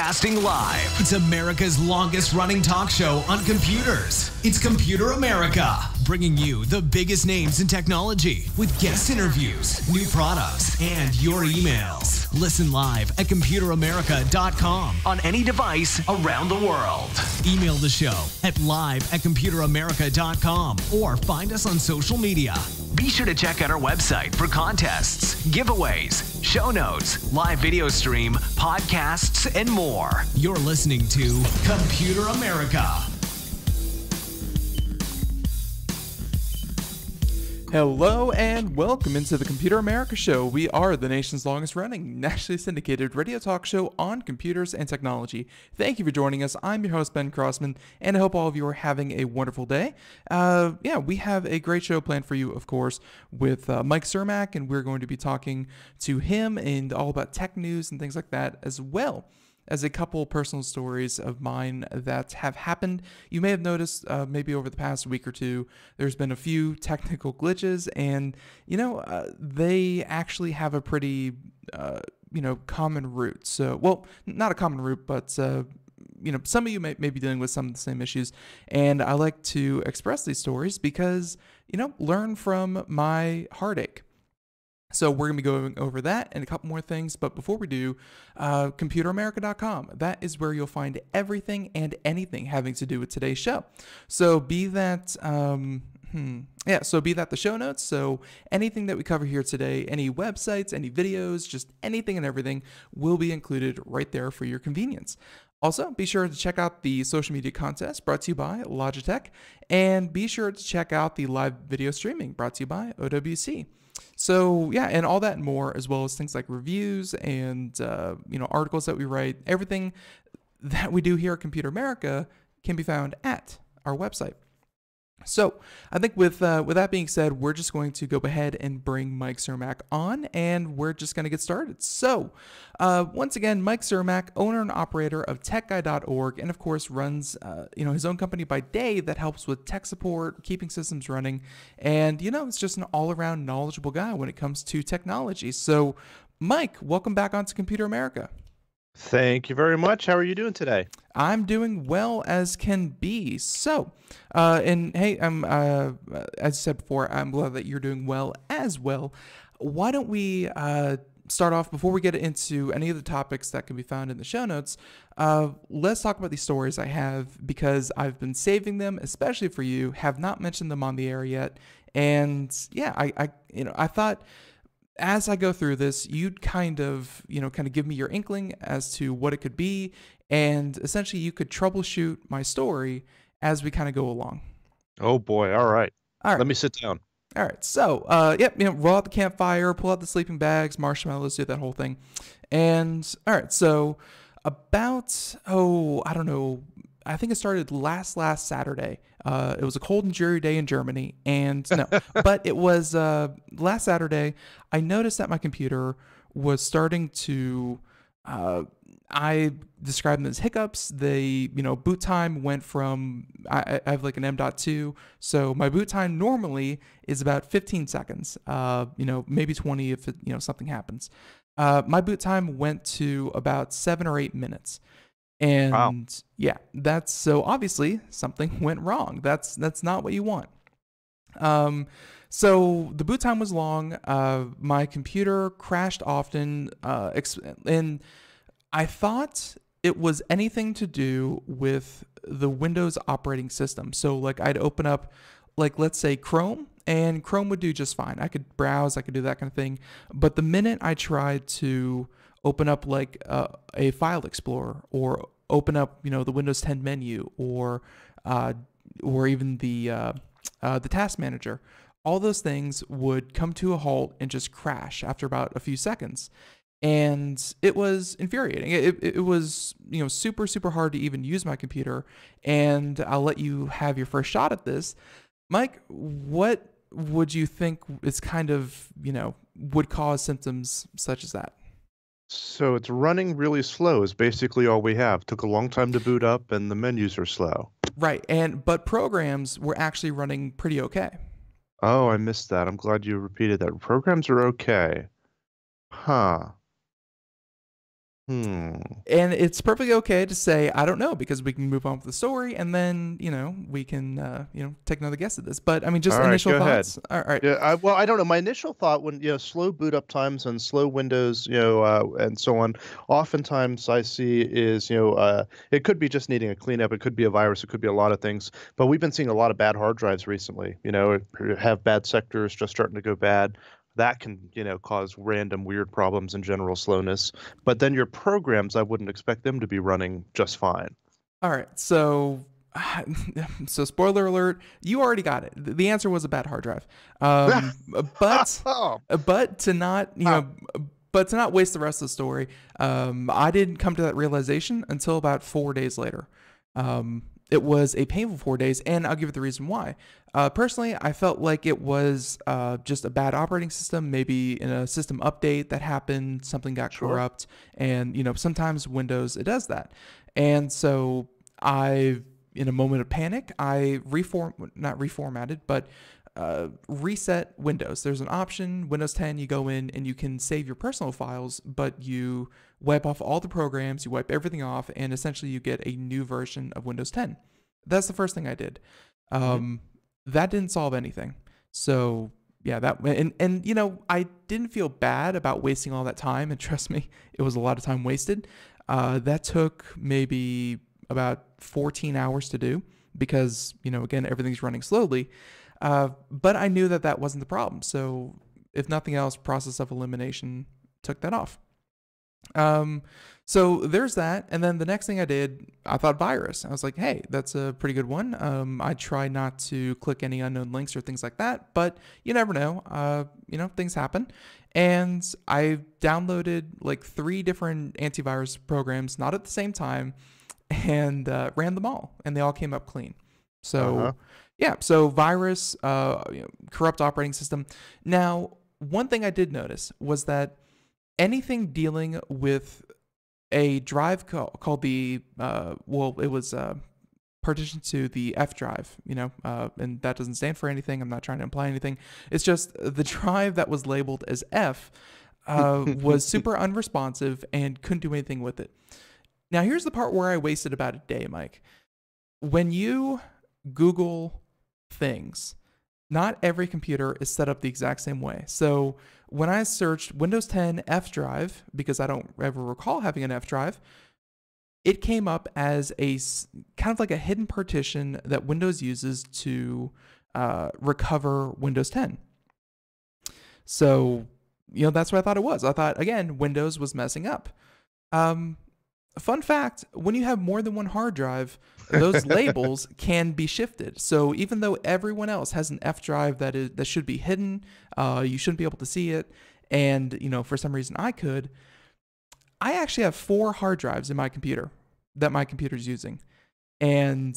Broadcasting live. It's America's longest running talk show on computers. It's Computer America, bringing you the biggest names in technology with guest interviews, new products, and your emails. Listen live at computeramerica.com on any device around the world. Email the show at live@computeramerica.com or find us on social media. Be sure to check out our website for contests, giveaways, show notes, live video stream, podcasts, and more. You're listening to Computer America. Hello and welcome into the Computer America Show. We are the nation's longest running, nationally syndicated radio talk show on computers and technology. Thank you for joining us. I'm your host, Ben Crossman, and I hope all of you are having a wonderful day. We have a great show planned for you, of course, with Mike Cermak, and we're going to be talking to him and all about tech news and things like that, as well as a couple personal stories of mine that have happened. You may have noticed maybe over the past week or two, there's been a few technical glitches, and they actually have a pretty common root. So, well, not a common root, but some of you may be dealing with some of the same issues, and I like to express these stories because learn from my heartache. So we're going to be going over that and a couple more things. But before we do, computeramerica.com. That is where you'll find everything and anything having to do with today's show. So be that, the show notes. So anything that we cover here today, any websites, any videos, just anything and everything will be included right there for your convenience. Also, be sure to check out the social media contest brought to you by Logitech. And be sure to check out the live video streaming brought to you by OWC. So yeah, and all that and more, as well as things like reviews and articles that we write. Everything that we do here at Computer America can be found at our website. So I think with that being said, we're just going to go ahead and bring Mike Cermak on, and we're just going to get started. So once again, Mike Cermak, owner and operator of techguy.org, and of course runs his own company by day that helps with tech support, keeping systems running, and it's just an all-around knowledgeable guy when it comes to technology. So Mike, welcome back onto Computer America. Thank you very much. How are you doing today? I'm doing well as can be. So, and hey, as I said before, I'm glad that you're doing well as well. Why don't we start off, before we get into any of the topics that can be found in the show notes, let's talk about these stories I have, because I've been saving them, especially for you, have not mentioned them on the air yet. And yeah, I thought, as I go through this, you'd kind of give me your inkling as to what it could be, and essentially you could troubleshoot my story as we kind of go along. Oh boy! All right. Let me sit down. All right. So, roll out the campfire, pull out the sleeping bags, marshmallows, do that whole thing, and all right. So, about I don't know. I think it started last Saturday. It was a cold and dreary day in Germany, and but it was last Saturday. I noticed that my computer was starting to. I described them as hiccups. They, boot time went from. I have like an M.2, so my boot time normally is about 15 seconds. Maybe 20 if something happens. My boot time went to about 7 or 8 minutes. And wow. Yeah, that's so obviously something went wrong. That's not what you want. So the boot time was long. My computer crashed often, and I thought it was anything to do with the Windows operating system. So like I'd open up, like let's say Chrome, and Chrome would do just fine. I could browse, I could do that kind of thing. But the minute I tried to open up like a file explorer, or open up the Windows 10 menu, or even the task manager, all those things would come to a halt and just crash after about a few seconds. And it was infuriating. It was super hard to even use my computer. And I'll let you have your first shot at this, Mike. What would you think is kind of would cause symptoms such as that? So it's running really slow is basically all we have. Took a long time to boot up, and the menus are slow. Right, but programs were actually running pretty okay. Oh, I missed that. I'm glad you repeated that. Programs are okay. Huh. Hmm. And it's perfectly okay to say, I don't know, because we can move on with the story and then, we can, take another guess at this. But I mean, just All right, initial go ahead. thoughts. All right. Yeah, well, I don't know. My initial thought when, slow boot up times and slow Windows, and so on, oftentimes I see is, it could be just needing a cleanup. It could be a virus. It could be a lot of things. But we've been seeing a lot of bad hard drives recently, have bad sectors just starting to go bad. That can, cause random weird problems and general slowness. But then your programs, I wouldn't expect them to be running just fine. All right. So, so spoiler alert, you already got it. The answer was a bad hard drive. But, Oh, but to not, but to not waste the rest of the story, I didn't come to that realization until about 4 days later. It was a painful 4 days, and I'll give you the reason why. Personally, I felt like it was just a bad operating system, maybe in a system update that happened, something got corrupt, and sometimes Windows, it does that. And so in a moment of panic, I not reformatted, but reset Windows. There's an option, Windows 10, you go in and you can save your personal files, but you wipe off all the programs, you wipe everything off, and essentially you get a new version of Windows 10. That's the first thing I did. That didn't solve anything. So yeah, and I didn't feel bad about wasting all that time, and trust me, it was a lot of time wasted. That took maybe about 14 hours to do because, again, everything's running slowly. But I knew that wasn't the problem. So if nothing else, process of elimination took that off. So there's that. And then the next thing I did, I thought virus. I was like, hey, that's a pretty good one. I try not to click any unknown links or things like that, but you never know. Things happen. And I downloaded like 3 different antivirus programs, not at the same time, and ran them all, and they all came up clean. So yeah, so virus, corrupt operating system. Now, one thing I did notice was that anything dealing with a drive called the, it was partitioned to the F drive, and that doesn't stand for anything. I'm not trying to imply anything. It's just the drive that was labeled as F was super unresponsive and couldn't do anything with it. Now, here's the part where I wasted about a day, Mike. When you Google things, not every computer is set up the exact same way. So when I searched Windows 10 F drive, because I don't ever recall having an F drive, it came up as a kind of like a hidden partition that Windows uses to recover Windows 10. So, that's what I thought it was. I thought, again, Windows was messing up. Fun fact, when you have more than one hard drive, those labels can be shifted. So even though everyone else has an F drive that should be hidden, you shouldn't be able to see it, and for some reason I could, I actually have 4 hard drives in my computer that my computer's using. And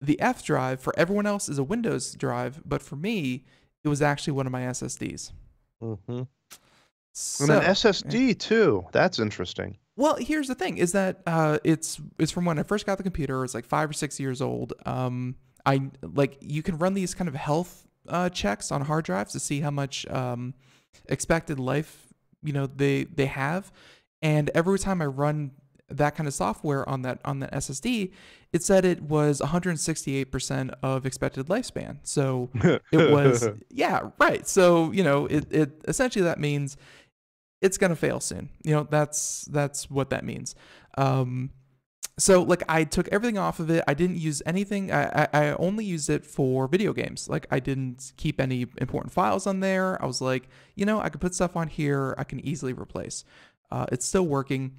the F drive for everyone else is a Windows drive, but for me, it was actually one of my SSDs. Mm-hmm. So, and an SSD too. That's interesting. Well, here's the thing: is that it's from when I first got the computer. It's like 5 or 6 years old. You can run these kind of health checks on hard drives to see how much expected life they have, and every time I run that kind of software on that SSD, it said it was 168% of expected lifespan. So it was right. So it essentially that means it's gonna fail soon. That's what that means. So like I took everything off of it. I didn't use anything. I only used it for video games. Like I didn't keep any important files on there. I was like, I could put stuff on here I can easily replace. It's still working.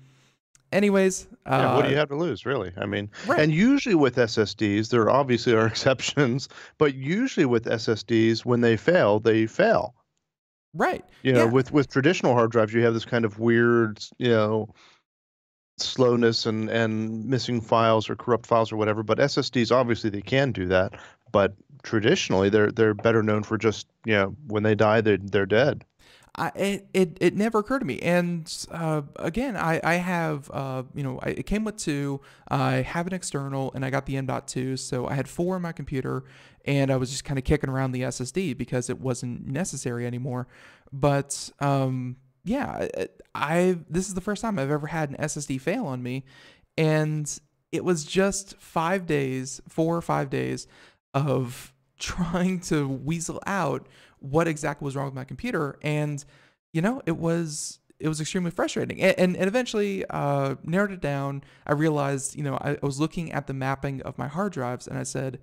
Anyways, what do you have to lose, really? I mean, right. And usually with SSDs, there obviously are exceptions, but usually with SSDs, when they fail, they fail. Right. With traditional hard drives, you have this kind of weird, slowness and missing files or corrupt files or whatever. But SSDs, obviously, they can do that. But traditionally, they're better known for just when they die, they're dead. It never occurred to me, and again, I have it came with 2. I have an external, and I got the M.2, so I had 4 on my computer, and I was just kind of kicking around the SSD because it wasn't necessary anymore. But yeah, this is the first time I've ever had an SSD fail on me, and it was just 5 days, 4 or 5 days of trying to weasel out what exactly was wrong with my computer, and it was extremely frustrating, and eventually narrowed it down. I realized, I was looking at the mapping of my hard drives, and I said,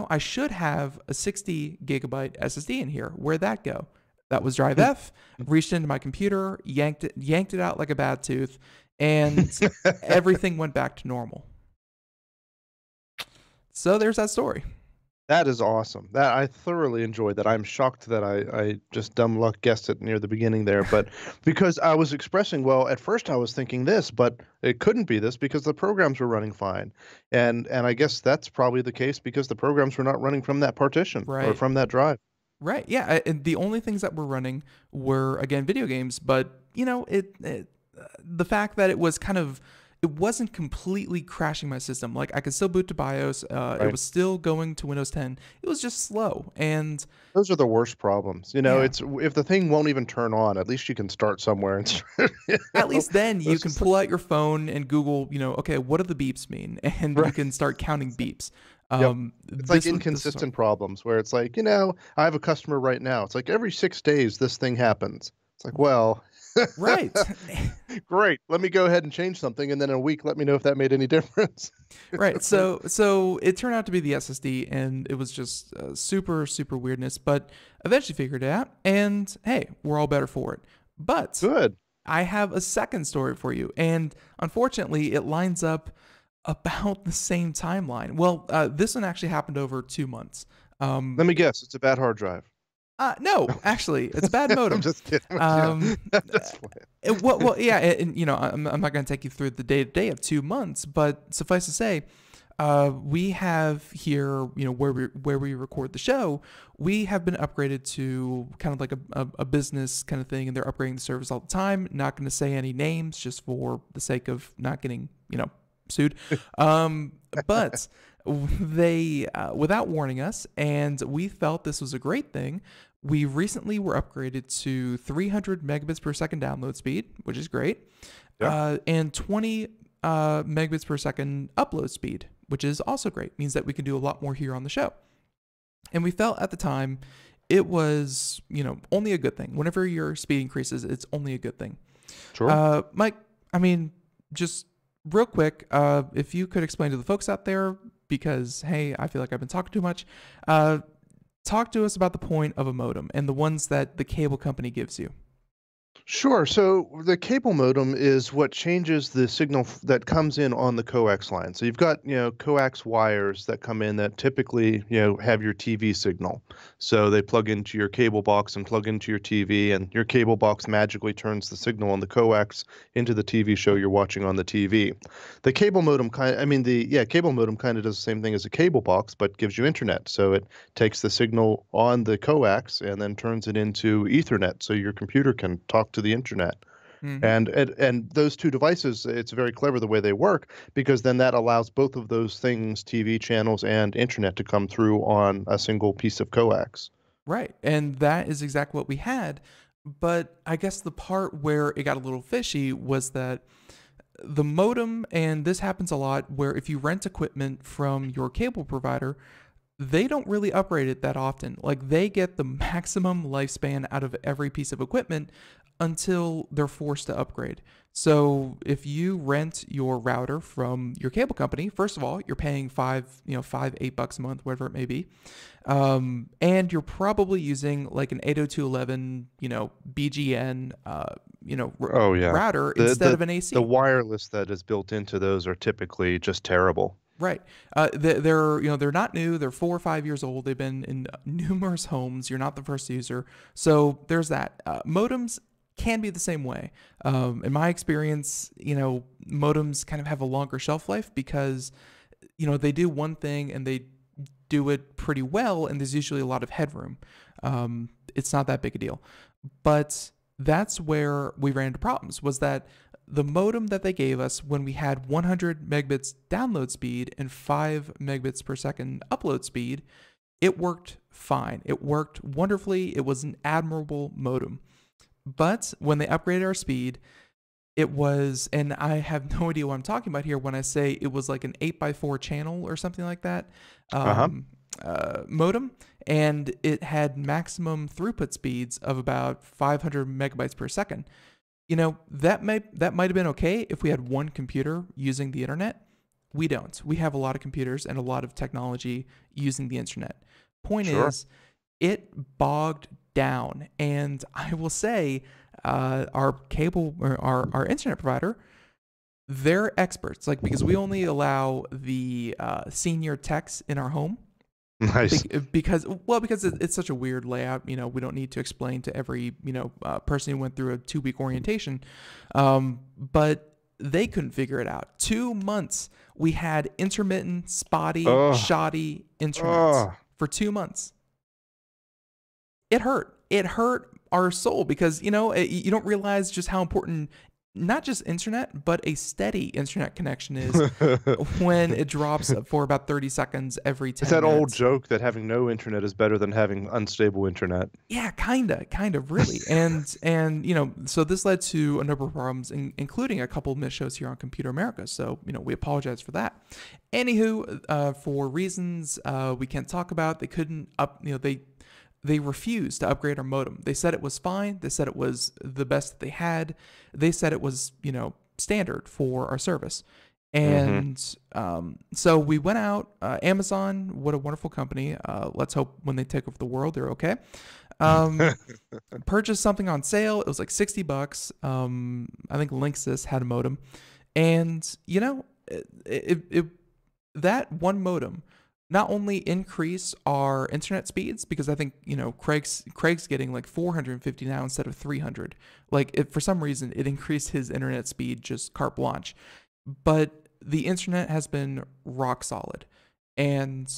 I should have a 60 gigabyte SSD in here. Where'd that go? That was drive F. Reached into my computer, yanked it out like a bad tooth, and everything went back to normal. So there's that story. That is awesome. That I thoroughly enjoyed that. I'm shocked that I just dumb luck guessed it near the beginning there, but because I was expressing, well, at first I was thinking this, but it couldn't be this because the programs were running fine. And I guess that's probably the case because the programs were not running from that partition or Right. from that drive. Right. Yeah. And the only things that were running were, again, video games, but the fact that it wasn't completely crashing my system. Like, I could still boot to BIOS. Right. It was still going to Windows 10. It was just slow. And those are the worst problems. Yeah. It's if the thing won't even turn on, at least you can start somewhere and at least then you It's can just pull out your phone and Google, okay, what do the beeps mean? And you Right. can start counting beeps. Yep. It's like This was inconsistent problems where it's like, I have a customer right now. It's like every 6 days this thing happens. It's like, well, right. great. Let me go ahead and change something, and then in a week, let me know if that made any difference. Right. So it turned out to be the SSD, and it was just super, super weirdness, but eventually figured it out, and hey, we're all better for it. But Good. I have a second story for you, and unfortunately, it lines up about the same timeline. Well, this one actually happened over 2 months. Let me guess. It's a bad hard drive. No, actually, it's a bad modem. I'm just kidding. That's fine. Yeah, and I'm not going to take you through the day-to-day of 2 months, but suffice to say, we have here, where we record the show, we have been upgraded to kind of like a business kind of thing, and they're upgrading the service all the time. Not going to say any names just for the sake of not getting, sued. But they, without warning us, and we felt this was a great thing, we recently were upgraded to 300 megabits per second download speed, which is great, and 20 megabits per second upload speed, which is also great. Means that we can do a lot more here on the show. And we felt at the time it was, only a good thing. Whenever your speed increases, it's only a good thing. Sure. Mike, just real quick, if you could explain to the folks out there, because, hey, I feel like I've been talking too much, talk to us about the point of a modem and the ones that the cable company gives you. Sure. So the cable modem is what changes the signal that comes in on the coax line. So you've got, coax wires that come in that typically, have your TV signal. So they plug into your cable box and plug into your TV, and your cable box magically turns the signal on the coax into the TV show you're watching on the TV. The cable modem cable modem kind of does the same thing as a cable box, but gives you internet. So it takes the signal on the coax and then turns it into Ethernet, so your computer can talk to the internet. Mm-hmm. And those two devices, it's very clever the way they work, because then that allows both of those things, TV channels and internet, to come through on a single piece of coax. Right. And that is exactly what we had. But I guess the part where it got a little fishy was that the modem, and this happens a lot, where if you rent equipment from your cable provider, they don't really upgrade it that often. Like, they get the maximum lifespan out of every piece of equipment until they're forced to upgrade. So if you rent your router from your cable company, first of all, you're paying $8 a month, whatever it may be. And you're probably using like an 802.11, BGN, router instead of an AC. The wireless that is built into those are typically just terrible. Right. They're not new. They're 4 or 5 years old. They've been in numerous homes. You're not the first user. So there's that. Modems can be the same way. In my experience, modems kind of have a longer shelf life because, they do one thing and they do it pretty well, and there's usually a lot of headroom. It's not that big a deal. But that's where we ran into problems, was that the modem that they gave us when we had 100 megabits download speed and 5 megabits per second upload speed, it worked fine. It worked wonderfully. It was an admirable modem. But when they upgraded our speed, it was, and I have no idea what I'm talking about here when I say it was like an 8x4 channel or something like that, Uh-huh. modem, and it had maximum throughput speeds of about 500 megabytes per second. That might have been okay if we had one computer using the internet. We don't. We have a lot of computers and a lot of technology using the internet. Point Sure. is, it bogged down, and I will say, our cable or our internet provider, they're experts. Like, because we only allow the senior techs in our home. Nice. Because it's such a weird layout. We don't need to explain to every person who went through a 2-week orientation, but they couldn't figure it out. 2 months we had intermittent, spotty, Ugh. shoddy internet Ugh. for 2 months. It hurt. It hurt our soul because you don't realize just how important not just internet, but a steady internet connection is when it drops for about 30 seconds every 10 It's that minutes. old joke that having no internet is better than having unstable internet. Yeah, kind of, really. And so this led to a number of problems, including a couple of missed shows here on Computer America. So, we apologize for that. Anywho, for reasons we can't talk about, they couldn't they refused to upgrade our modem. They said it was fine. They said it was the best that they had. They said it was, standard for our service. And so we went out. Amazon, what a wonderful company. Let's hope when they take over the world, they're okay. Purchased something on sale. It was like $60. I think Linksys had a modem. And, that one modem not only increase our internet speeds, because I think, Craig's getting like 450 now instead of 300. Like, for some reason, it increased his internet speed just carte blanche. But the internet has been rock solid. And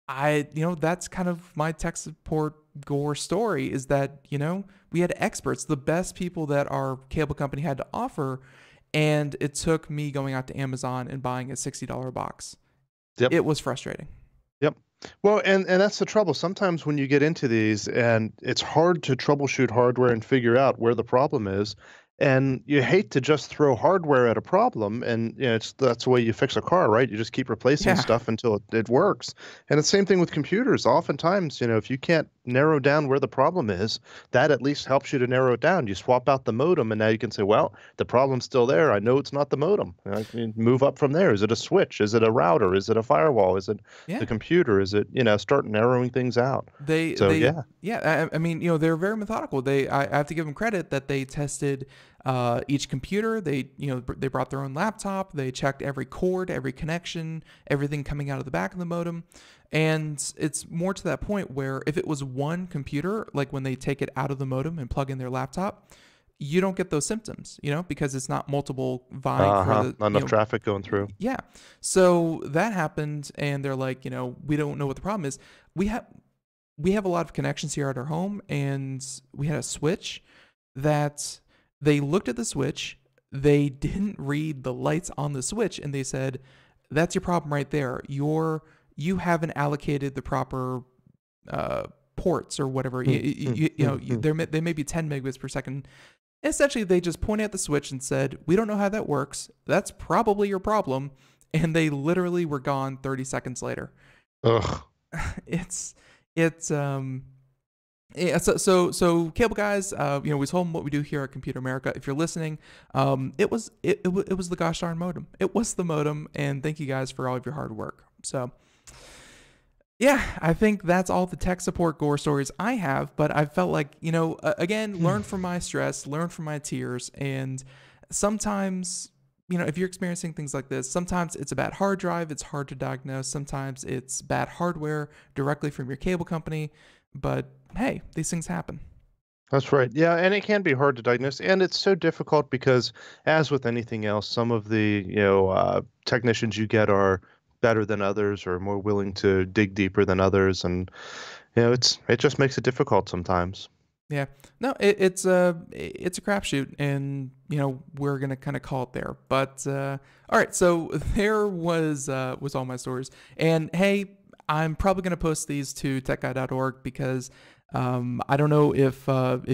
that's kind of my tech support gore story, is that, we had experts, the best people that our cable company had to offer. And it took me going out to Amazon and buying a $60 box. Yep. It was frustrating. Yep. Well, and that's the trouble. Sometimes when you get into these, and it's hard to troubleshoot hardware and figure out where the problem is, and you hate to just throw hardware at a problem, and that's the way you fix a car, right? You just keep replacing stuff until it works. And the same thing with computers. Oftentimes, if you can't narrow down where the problem is, that at least helps you to narrow it down. You swap out the modem, and now you can say, well, the problem's still there. I know it's not the modem. I can move up from there. Is it a switch? Is it a router? Is it a firewall? Is it the computer? Is it, start narrowing things out? I mean, they're very methodical. I have to give them credit that they tested each computer. They brought their own laptop. They checked every cord, every connection, everything coming out of the back of the modem. And it's more to that point where if it was one computer, like when they take it out of the modem and plug in their laptop, you don't get those symptoms, because it's not multiple vying for the, not enough traffic going through. Yeah. So that happened, and they're like, we don't know what the problem is. We have a lot of connections here at our home, and we had a switch that they looked at the switch. They didn't read the lights on the switch, and they said, that's your problem right there. You haven't allocated the proper ports or whatever. They may be 10 megabits per second. Essentially, they just pointed at the switch and said, we don't know how that works. That's probably your problem. And they literally were gone 30 seconds later. Ugh. So cable guys, we told them what we do here at Computer America. If you're listening, it was the gosh darn modem. It was the modem, and thank you guys for all of your hard work. So, yeah, I think that's all the tech support gore stories I have. But I felt like, again, learn from my stress, learn from my tears, and sometimes, if you're experiencing things like this, sometimes it's a bad hard drive. It's hard to diagnose. Sometimes it's bad hardware directly from your cable company. But hey, these things happen. That's right. Yeah, and it can be hard to diagnose, and it's so difficult because, as with anything else, some of the technicians you get are better than others, or more willing to dig deeper than others, and it just makes it difficult sometimes. Yeah, no, it's a crapshoot, and we're gonna kind of call it there. But all right, so there was all my stories, and hey, I'm probably going to post these to techguy.org because I don't know if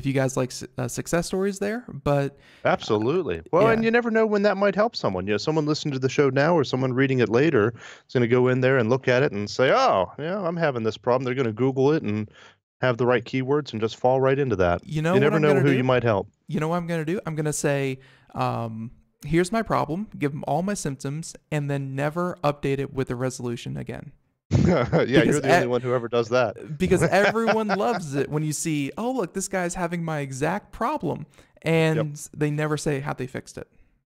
you guys like success stories there, but Absolutely. Well, and yeah, you never know when that might help someone. Someone listening to the show now or someone reading it later is going to go in there and look at it and say, "Oh, yeah, I'm having this problem." They're going to Google it and have the right keywords and just fall right into that. you know You what never I'm know gonna who you do? might help. You know what I'm gonna do? I'm gonna say, here's my problem, give them all my symptoms, and then never update it with a resolution again. Yeah, Because you're the only one who ever does that. because everyone loves it when you see, oh look, this guy's having my exact problem, Yep. and they never say how they fixed it.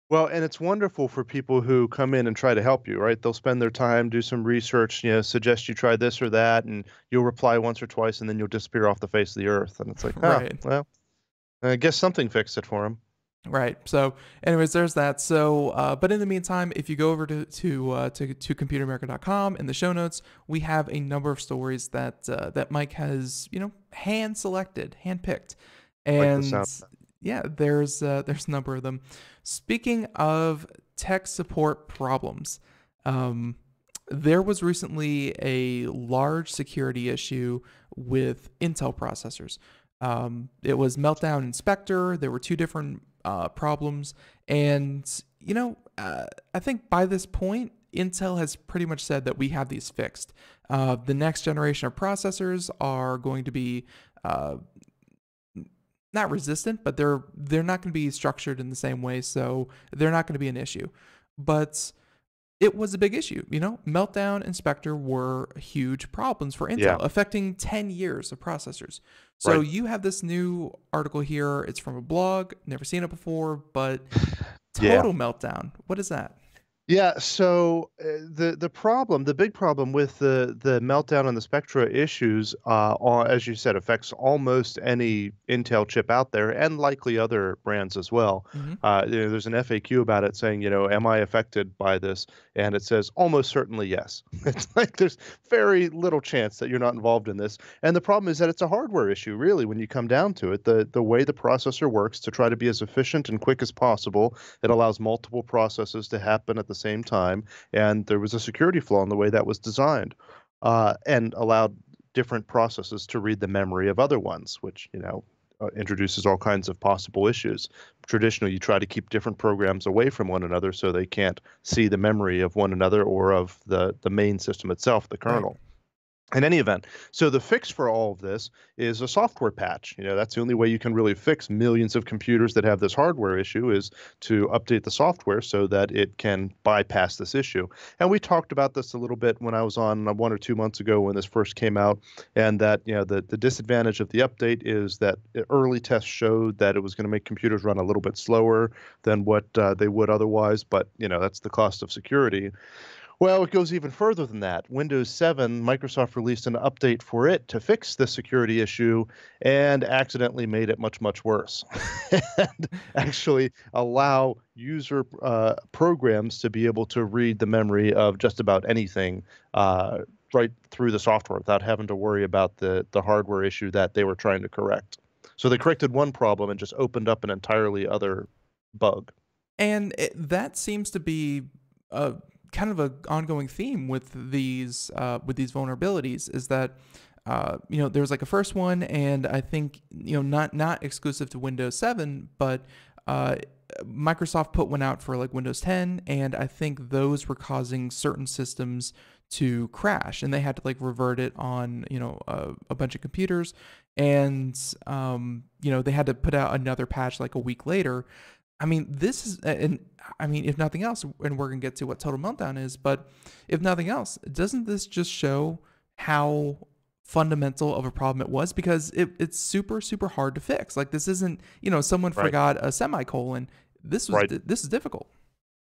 Well, and it's wonderful for people who come in and try to help you, right? They'll spend their time, do some research, suggest you try this or that, and you'll reply once or twice, and then you'll disappear off the face of the earth. And it's like, oh, Right. well, I guess something fixed it for him. Right. So, anyways, there's that. So, but in the meantime, if you go over to computeramerica.com in the show notes, we have a number of stories that Mike has hand selected, hand picked, Like the sound. and yeah, there's a number of them. Speaking of tech support problems, there was recently a large security issue with Intel processors. It was Meltdown and Spectre. There were two different problems, and I think by this point, Intel has pretty much said that we have these fixed. The next generation of processors are going to be not resistant, but they're not going to be structured in the same way, so they're not going to be an issue. But it was a big issue. Meltdown and Spectre were huge problems for Intel, Yeah. affecting 10 years of processors. So Right. you have this new article here. It's from a blog. Never seen it before, but Yeah. total meltdown. What is that? Yeah, so the big problem with the Meltdown and the Spectra issues, as you said, affects almost any Intel chip out there, and likely other brands as well. Hmm. There's an FAQ about it saying, am I affected by this? And it says almost certainly yes. It's like there's very little chance that you're not involved in this. And the problem is that it's a hardware issue, really, when you come down to it. The way the processor works to try to be as efficient and quick as possible, it allows multiple processes to happen at the same time, and there was a security flaw in the way that was designed, and allowed different processes to read the memory of other ones, which introduces all kinds of possible issues. Traditionally, you try to keep different programs away from one another so they can't see the memory of one another or of the main system itself, the Right. kernel. In any event, so the fix for all of this is a software patch. That's the only way you can really fix millions of computers that have this hardware issue, is to update the software so that it can bypass this issue. And we talked about this a little bit when I was on 1 or 2 months ago when this first came out, and that the disadvantage of the update is that early tests showed that it was going to make computers run a little bit slower than what they would otherwise, but that's the cost of security. Well, it goes even further than that. Windows 7, Microsoft released an update for it to fix the security issue and accidentally made it much, much worse. And actually allow user programs to be able to read the memory of just about anything right through the software without having to worry about the hardware issue that they were trying to correct. So they corrected one problem and just opened up an entirely other bug. And that seems to be kind of an ongoing theme with these vulnerabilities, is that there was like a first one, and I think not exclusive to Windows 7, but Microsoft put one out for like Windows 10, and I think those were causing certain systems to crash, and they had to like revert it on a bunch of computers, and they had to put out another patch like a week later. I mean, this is, and I mean, if nothing else, and we're gonna get to what total meltdown is, but if nothing else, doesn't this just show how fundamental of a problem it was? Because it's super, super hard to fix. Like, this isn't, someone Right. forgot a semicolon. This Right. is difficult.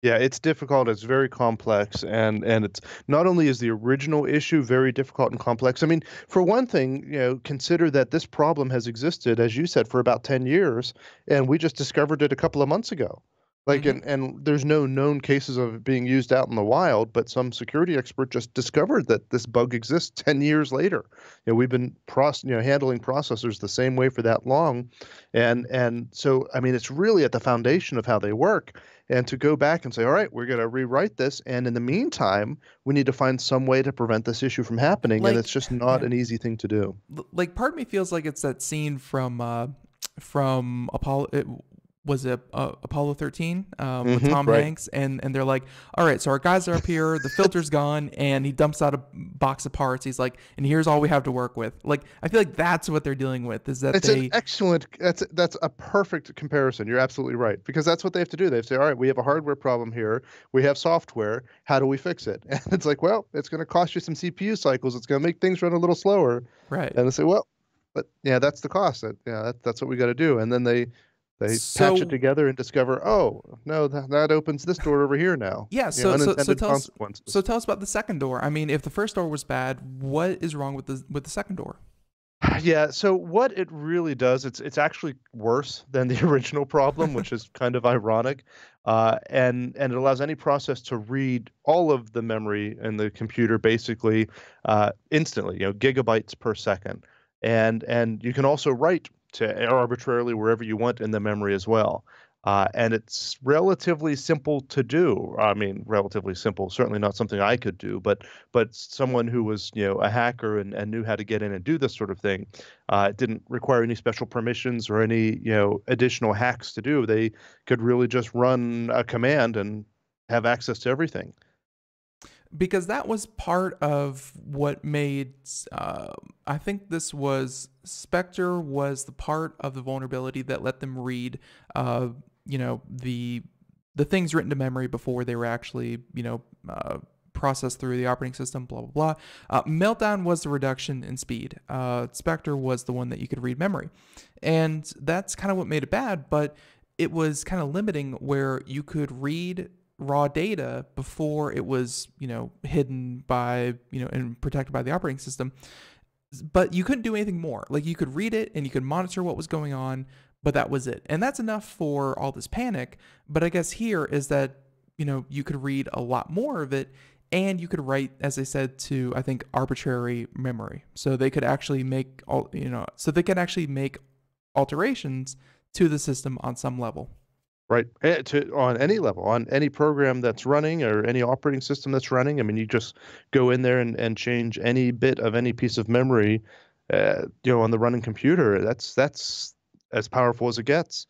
Yeah, it's difficult. It's very complex, and it's not only is the original issue very difficult and complex. I mean, for one thing, consider that this problem has existed, as you said, for about 10 years, and we just discovered it a couple of months ago. Like, Hmm. and there's no known cases of it being used out in the wild, but some security expert just discovered that this bug exists 10 years later. We've been handling processors the same way for that long. And so, I mean, it's really at the foundation of how they work. And to go back and say, all right, we're going to rewrite this. And in the meantime, we need to find some way to prevent this issue from happening. And Like, it's just not yeah, an easy thing to do. like part of me feels like it's that scene from Apollo. Was it Apollo 13 with Tom Right. Hanks, and they're like, all right, so our guys are up here, the filter's gone, and he dumps out a box of parts. He's like, and here's all we have to work with. Like, I feel like that's what they're dealing with, is that It's an they excellent. That's a perfect comparison. You're absolutely right, because that's what they have to do. They have to say, all right, we have a hardware problem here. We have software. How do we fix it? And it's like, well, it's going to cost you some CPU cycles. It's going to make things run a little slower. right. And they say, well, but yeah, that's the cost. That's what we got to do. And then they patch it So together and discover, oh no, that opens this door over here now. yeah, so Unintended tell us consequences. about the second door. I mean, if the first door was bad, what is wrong with the second door? Yeah, so what it really does, it's actually worse than the original problem, which is kind of ironic. And it allows any process to read all of the memory in the computer basically instantly, gigabytes per second. And you can also write to arbitrarily wherever you want in the memory as well. And it's relatively simple to do. I mean, relatively simple, certainly not something I could do, but someone who was, a hacker and knew how to get in and do this sort of thing, didn't require any special permissions or any, additional hacks to do. They could really just run a command and have access to everything. Because that was part of what made I think this was Spectre was the part of the vulnerability that let them read the things written to memory before they were actually processed through the operating system, blah blah blah. Meltdown was the reduction in speed. Spectre was the one that you could read memory, and that's kind of what made it bad, but it was kind of limiting where you could read raw data before it was, hidden by, and protected by the operating system. But you couldn't do anything more. Like, you could read it and you could monitor what was going on, but that was it. And that's enough for all this panic. But I guess here is that, you could read a lot more of it, and you could write, as I said, to, I think, arbitrary memory. So they could actually make alterations to the system on some level. Right. On any level, on any program that's running or any operating system that's running. I mean, you just go in there and change any bit of any piece of memory, on the running computer. That's as powerful as it gets.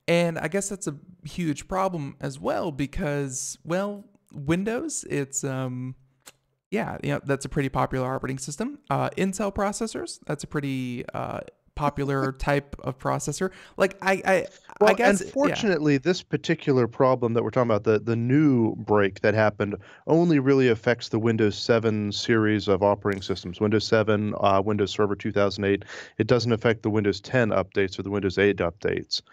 And I guess that's a huge problem as well because, well, Windows, it's that's a pretty popular operating system. Intel processors, that's a pretty popular type of processor. Like I Well, guess, yeah. unfortunately, this particular problem that we're talking about, the new break that happened, only really affects the Windows 7 series of operating systems. Windows 7, Windows Server 2008. It doesn't affect the Windows 10 updates or the Windows 8 updates.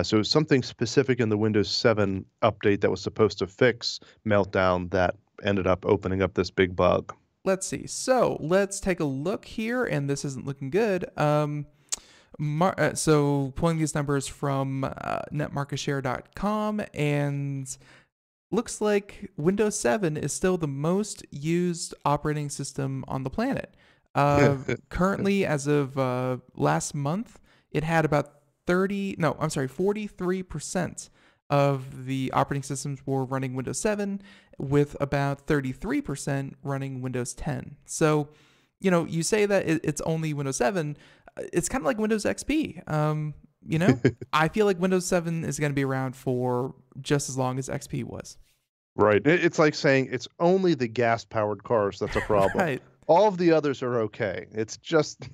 So it's something specific in the Windows 7 update that was supposed to fix Meltdown that ended up opening up this big bug. Let's see. So let's take a look here, and this isn't looking good. So pulling these numbers from netmarketshare.com, and looks like Windows 7 is still the most used operating system on the planet. Currently, as of last month, it had about 43% of the operating systems were running Windows 7, with about 33% running Windows 10. So, you say that it's only Windows 7. It's kind of like Windows XP. I feel like Windows 7 is going to be around for just as long as XP was. Right. It's like saying it's only the gas-powered cars that's a problem. Right. All of the others are okay. It's just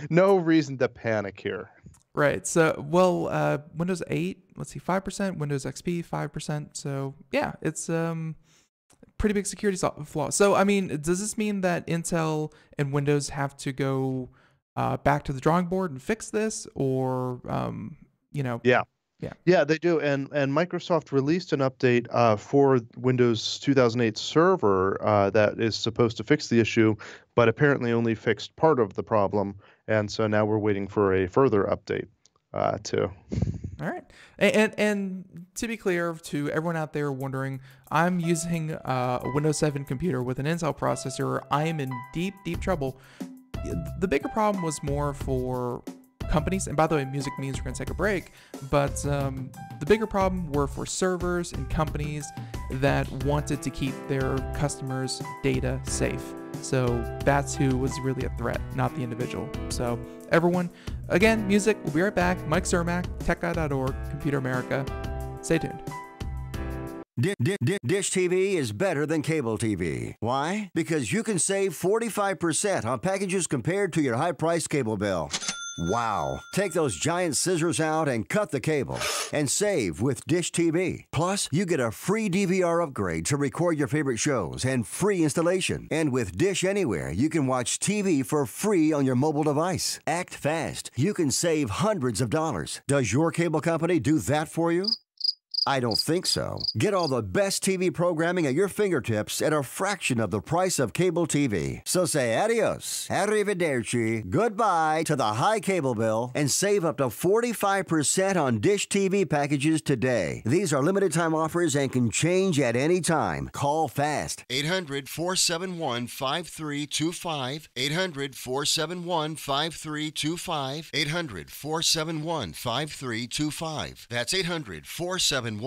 no reason to panic here. Right. So, well, Windows 8, let's see, 5%, Windows XP, 5%. So, yeah, it's pretty big security flaw. So, I mean, does this mean that Intel and Windows have to go back to the drawing board and fix this, or Yeah. Yeah. Yeah, they do. And Microsoft released an update for Windows 2008 Server that is supposed to fix the issue, but apparently only fixed part of the problem. And so now we're waiting for a further update. too. All right. And to be clear to everyone out there wondering, I'm using a Windows 7 computer with an Intel processor. I am in deep, deep trouble. The bigger problem was more for companies, and by the way, music means we're going to take a break, but the bigger problem were for servers and companies that wanted to keep their customers' data safe. So that's who was really a threat, not the individual. So everyone, again, music, we'll be right back. Mike Cermak, techguy.org, Computer America. Stay tuned. Dish TV is better than cable TV. Why? Because you can save 45% on packages compared to your high-priced cable bill. Wow. Take those giant scissors out and cut the cable and save with Dish TV. Plus, you get a free DVR upgrade to record your favorite shows and free installation. And with Dish Anywhere, you can watch TV for free on your mobile device. Act fast. You can save hundreds of dollars. Does your cable company do that for you? I don't think so. Get all the best TV programming at your fingertips at a fraction of the price of cable TV. So say adios, arrivederci, goodbye to the high cable bill and save up to 45% on Dish TV packages today. These are limited time offers and can change at any time. Call fast. 800-471-5325. 800-471-5325. 800-471-5325. That's 800-471-5325.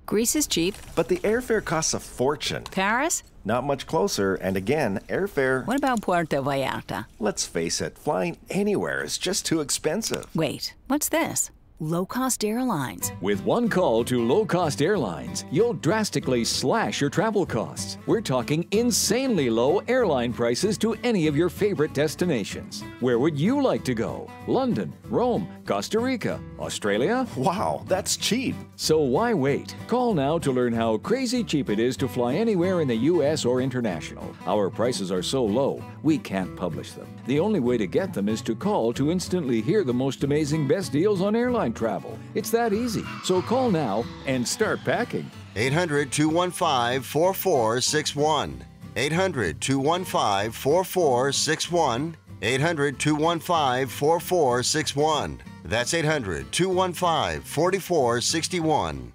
Greece is cheap. But the airfare costs a fortune. Paris? Not much closer, and again, airfare... What about Puerto Vallarta? Let's face it, flying anywhere is just too expensive. Wait, what's this? Low-cost airlines. With one call to low-cost airlines, you'll drastically slash your travel costs. We're talking insanely low airline prices to any of your favorite destinations. Where would you like to go? London, Rome, Costa Rica, Australia? Wow, that's cheap. So why wait? Call now to learn how crazy cheap it is to fly anywhere in the U.S. or international. Our prices are so low, we can't publish them. The only way to get them is to call to instantly hear the most amazing best deals on airline travel. It's that easy. So call now and start packing. 800-215-4461. 800-215-4461. 800-215-4461. That's 800-215-4461.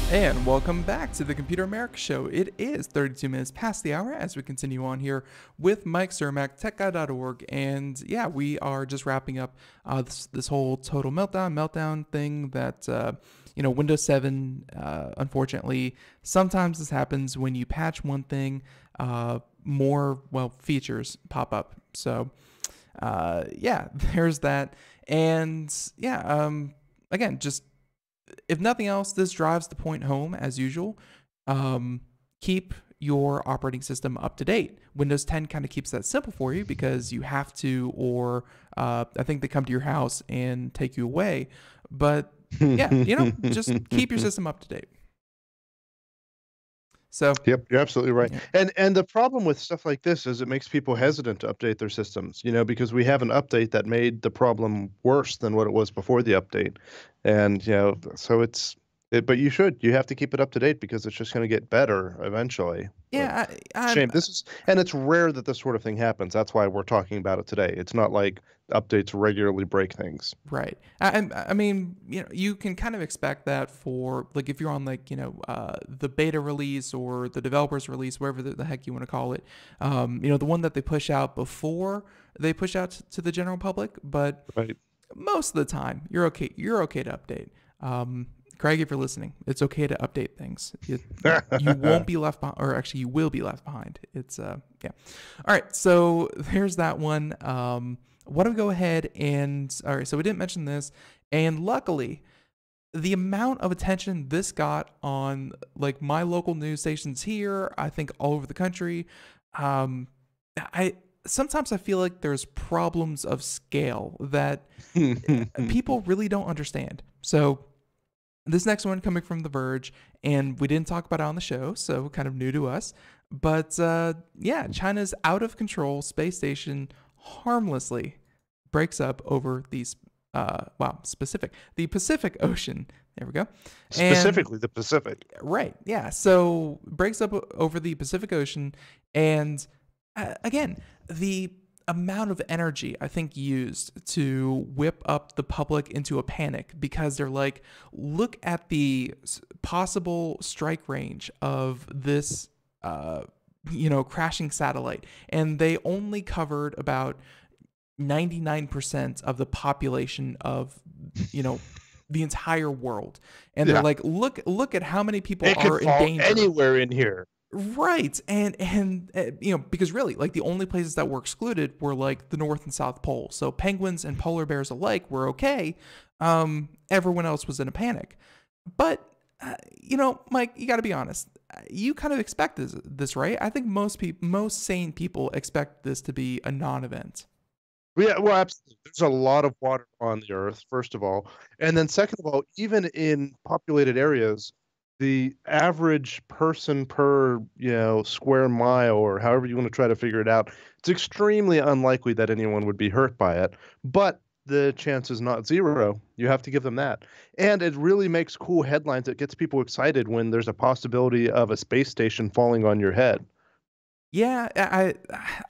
And welcome back to the Computer America Show. It is 32 minutes past the hour as we continue on here with Mike Cermak, techguy.org. And yeah, we are just wrapping up this whole total meltdown thing that, Windows 7, unfortunately, sometimes this happens when you patch one thing, more, features pop up. So, there's that. And again, just if nothing else, this drives the point home as usual. Keep your operating system up to date. Windows 10 kind of keeps that simple for you because you have to, or I think they come to your house and take you away. But just keep your system up to date. So yep, you're absolutely right. Yeah. And the problem with stuff like this is it makes people hesitant to update their systems, because we have an update that made the problem worse than what it was before the update. And, so but you have to keep it up to date because it's just going to get better eventually. Yeah. Shame. And it's rare that this sort of thing happens. That's why we're talking about it today. It's not like updates regularly break things. Right. I mean, you can kind of expect that for if you're on the beta release or the developers release, whatever the heck you want to call it, the one that they push out before they push out to the general public. But right. Most of the time you're okay. You're okay to update. Craig, if you're listening, it's okay to update things. You won't be left behind, or actually you will be left behind. It's All right. So there's that one. Why don't we go ahead and, all right, so we didn't mention this, and luckily, the amount of attention this got on my local news stations here, I think all over the country, sometimes I feel like there's problems of scale that people really don't understand. So this next one coming from The Verge, and we didn't talk about it on the show, so kind of new to us, but China's out of control space station harmlessly breaks up over these the Pacific Ocean. There we go. Specifically the Pacific. Right. Yeah. So breaks up over the Pacific Ocean. And again, the amount of energy I think used to whip up the public into a panic, because they're like, look at the possible strike range of this, crashing satellite. And they only covered about 99% of the population of, the entire world. And they're like, look at how many people are in danger anywhere in here. Right. And because really, like, the only places that were excluded were like the North and South Pole. So penguins and polar bears alike were okay. Everyone else was in a panic. But, Mike, you got to be honest. You kind of expect this, right? I think most sane people expect this to be a non-event. Yeah, well, absolutely. There's a lot of water on the Earth, first of all. And then second of all, even in populated areas, the average person per, square mile, or however you want to try to figure it out, it's extremely unlikely that anyone would be hurt by it. But the chance is not zero. You have to give them that. And it really makes cool headlines. It gets people excited when there's a possibility of a space station falling on your head. Yeah,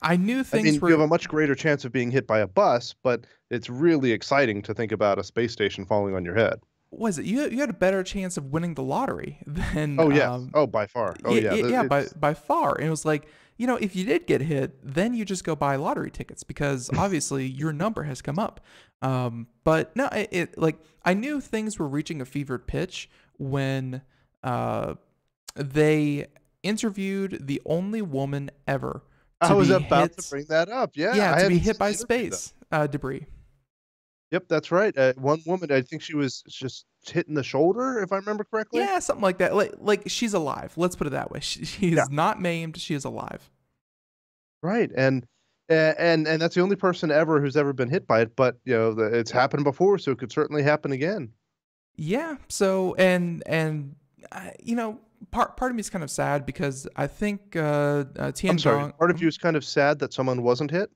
I knew things were... You have a much greater chance of being hit by a bus, but it's really exciting to think about a space station falling on your head. Was it? You had a better chance of winning the lottery than... Oh, yeah. By far. Oh, yeah. Yeah, by far. And it was like, if you did get hit, then you just go buy lottery tickets, because obviously your number has come up. But no, I knew things were reaching a fevered pitch when they interviewed the only woman ever I was about to bring that up. Yeah, to be hit by space debris. Yep, that's right. One woman, I think she was just hit in the shoulder, if I remember correctly. Yeah, something like that. Like she's alive. Let's put it that way. She is not maimed. She is alive. Right, and that's the only person ever who's ever been hit by it. But it's happened before, so it could certainly happen again. Yeah. So part of me is kind of sad, because I think Tiangong... I'm sorry, part of you is kind of sad that someone wasn't hit?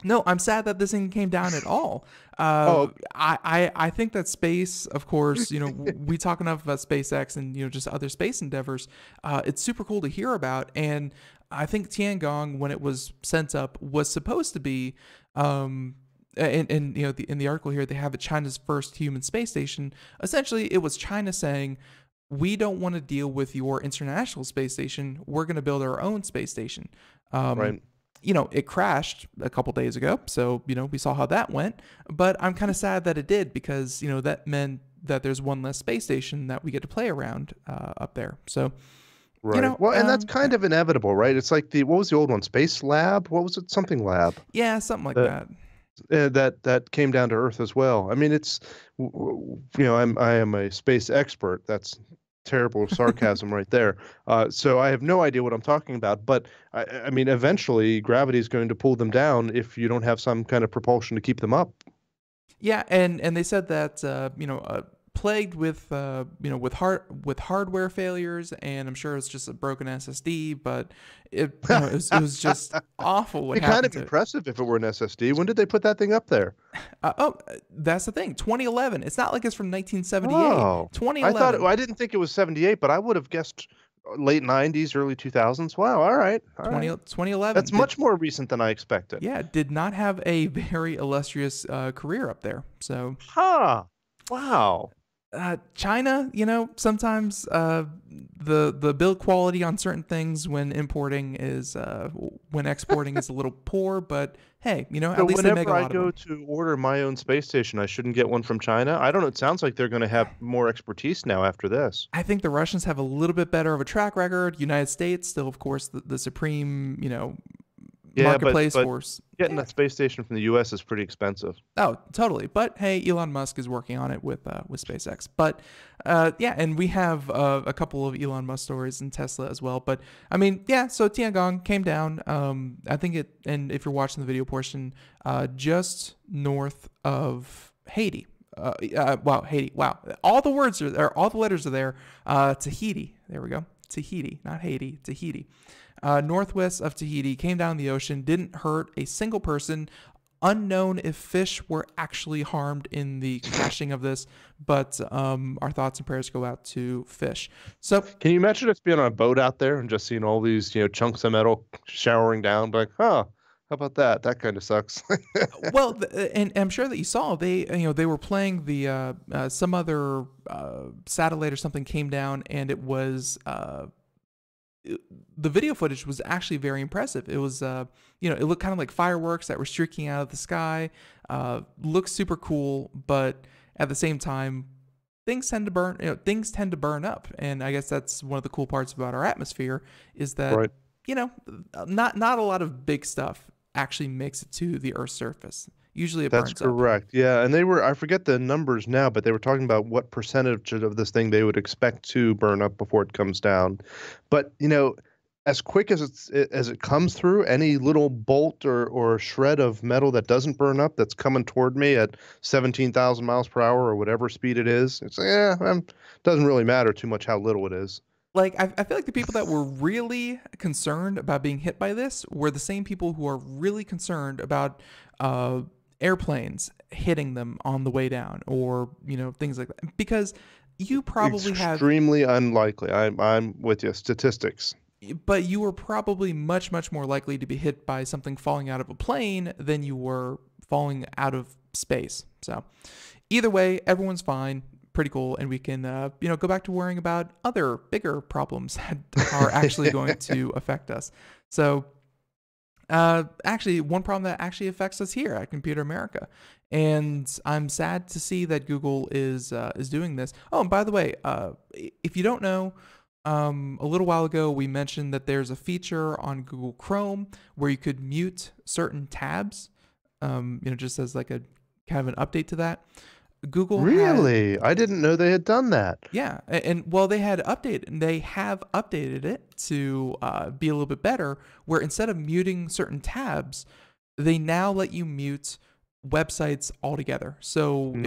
No, I'm sad that this thing came down at all. I think that space, of course, we talk enough about SpaceX and, just other space endeavors. It's super cool to hear about. And I think Tiangong, when it was sent up, was supposed to be, in the article here, they have it China's first human space station. Essentially, it was China saying, we don't want to deal with your international space station. We're going to build our own space station. Right. It crashed a couple days ago, so, we saw how that went. But I'm kind of sad that it did, because, that meant that there's one less space station that we get to play around up there. So, right. And that's kind of inevitable, right? It's like what was the old one? Space Lab? What was it? Something Lab. Yeah, something like that. That came down to Earth as well. I mean, it's, I am a space expert. That's terrible sarcasm right there. So I have no idea what I'm talking about. But I mean, eventually gravity is going to pull them down if you don't have some kind of propulsion to keep them up. Yeah, and they said that plagued with with hardware failures, and I'm sure it's just a broken SSD, but it was just awful. What happened? Kind of impressive if it were an SSD. When did they put that thing up there? That's the thing. 2011. It's not like it's from 1978. Oh, 2011. I didn't think it was 78, but I would have guessed late 90s, early 2000s. Wow. All right. 2011. That's much more recent than I expected. Yeah, did not have a very illustrious career up there. So. Wow. China, sometimes the build quality on certain things when importing is when exporting is a little poor, but hey, at least they make a lot of them. Whenever I go to order my own space station, I shouldn't get one from China. I don't know. It sounds like they're going to have more expertise now after this. I think the Russians have a little bit better of a track record. United States still, of course, the supreme, marketplace force. Getting a space station from the U.S. is pretty expensive. Oh, totally. But hey, Elon Musk is working on it with SpaceX. But and we have a couple of Elon Musk stories in Tesla as well. But I mean, yeah. So Tiangong came down. I think and if you're watching the video portion, just north of Haiti. Haiti. Wow. All the letters are there. Tahiti. There we go. Tahiti, not Haiti. Tahiti. Northwest of Tahiti, came down the ocean, didn't hurt a single person. Unknown if fish were actually harmed in the crashing of this, but our thoughts and prayers go out to fish. So, can you imagine us being on a boat out there and just seeing all these, chunks of metal showering down? Like, huh, how about that? That kind of sucks. well, and I'm sure that you saw they were playing the some other satellite or something came down, and it was. The video footage was actually very impressive. It was, it looked kind of like fireworks that were streaking out of the sky. Looks super cool, but at the same time, things tend to burn. Things tend to burn up, and I guess that's one of the cool parts about our atmosphere is that right. Not a lot of big stuff actually makes it to the Earth's surface. Usually it burns up. That's correct. Yeah, and I forget the numbers now, but they were talking about what percentage of this thing they would expect to burn up before it comes down. But, as quick as it comes through, any little bolt or shred of metal that doesn't burn up that's coming toward me at 17,000 miles per hour or whatever speed it is, it's doesn't really matter too much how little it is. Like, I feel like the people that were really concerned about being hit by this were the same people who are really concerned about airplanes hitting them on the way down, or things like that, because you probably have extremely unlikely. I'm with you. Statistics. But you were probably much more likely to be hit by something falling out of a plane than you were falling out of space. So either way, everyone's fine. Pretty cool, and we can go back to worrying about other bigger problems that are actually going to affect us. So actually, one problem that actually affects us here at Computer America, and I'm sad to see that Google is doing this. Oh, and by the way, if you don't know, a little while ago we mentioned that there's a feature on Google Chrome where you could mute certain tabs. Just as like a kind of an update to that. Google I didn't know they had done that. Yeah, and well, they have updated it to be a little bit better, where instead of muting certain tabs, they now let you mute websites altogether. So if